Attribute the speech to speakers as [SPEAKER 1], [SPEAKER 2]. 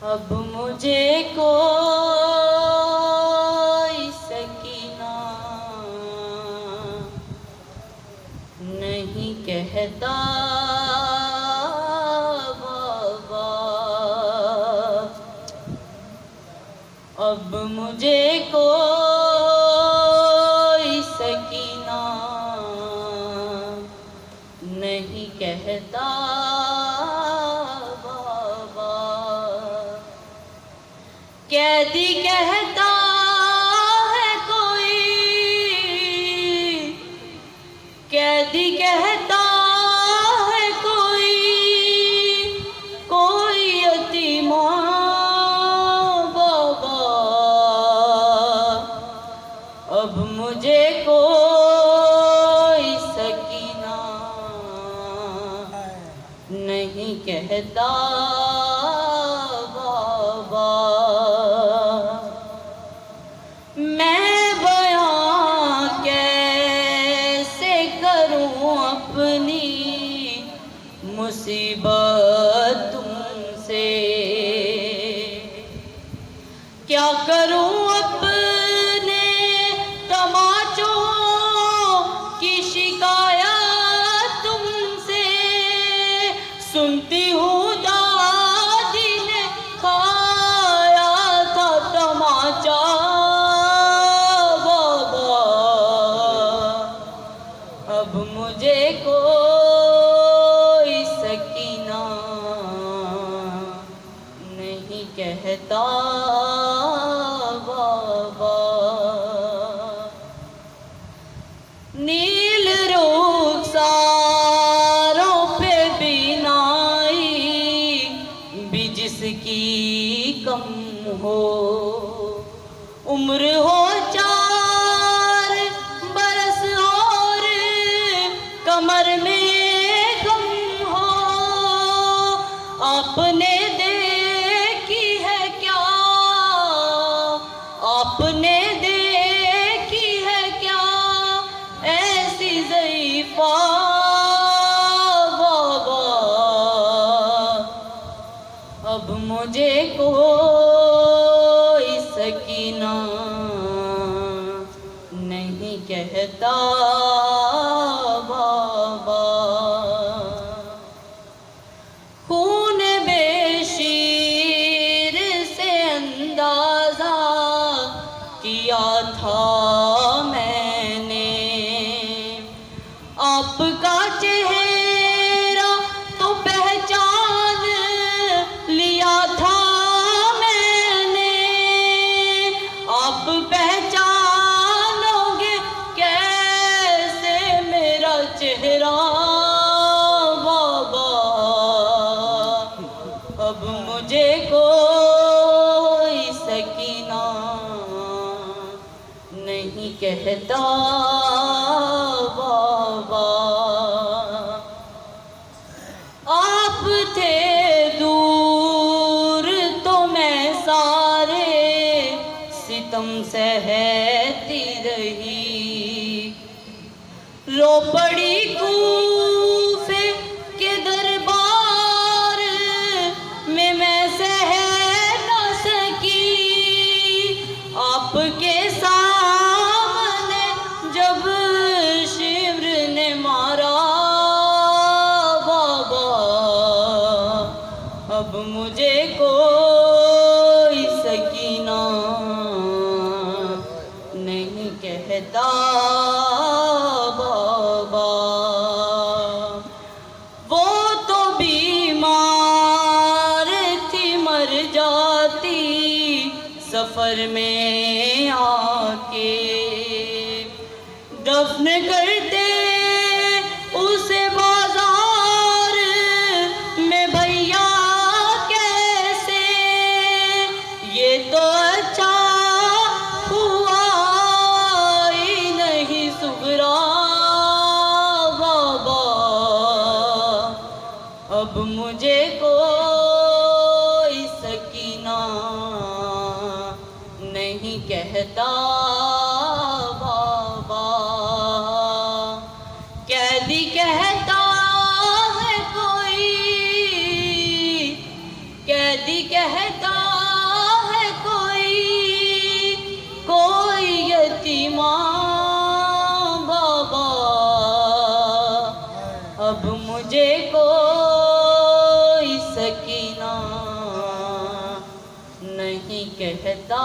[SPEAKER 1] अब मुझे कोई सकीना नहीं कहता बाबा। अब मुझे कोई सकीना नहीं कहता बाबा। कैदी कहता है कोई, कैदी कहता है कोई, कोई यतीमा बाबा। अब मुझे कोई सकीना नहीं कहता बाबा। मैं बयां कैसे करूं अपनी मुसीबत तुमसे, क्या करूं अपने तमाचों की शिकायत तुमसे। सुनती हूँ दादी ने खाया था तमाचा बाबा। अब मुझे कोई सकीना नहीं कहता बाबा। नील रुखसारों पे बीनाई भी जिसकी कम हो, उम्र हो 4 बरस और कमर में गम हो। आपने देखी है क्या, आपने देखी है क्या ऐसी ज़ईफ़ा बाबा। अब मुझे कोई सकीना नहीं कहता बाबा। खून बेशीर से अंदाज़ा किया था मैंने, आपका चेहरा तो पहचान लिया था मैंने। आप पहचानोगे कैसे मेरा चेहरा बाबा। अब मुझे कोई सकीना नहीं कहता बाबा। आप थे दूर तो मैं सारे सितम सहती रही। रो पड़ी कूफे के दरबार में मैं सह न सकी। आपके सामने जब शिवर ने मारा बाबा। अब मुझे कोई सकीना नहीं कहता बाबा। वो तो बीमार थी मर जाती सफर में आके। दफन करते उसे बाजार में भैया कैसे। ये तो अच्छा हुआ ही नहीं सुगरा बाबा। अब मुझे कोई सकीना नहीं कहता बाबा। यदि कहता है कोई यतीमा बाबा, अब मुझे कोई सकीना नहीं कहता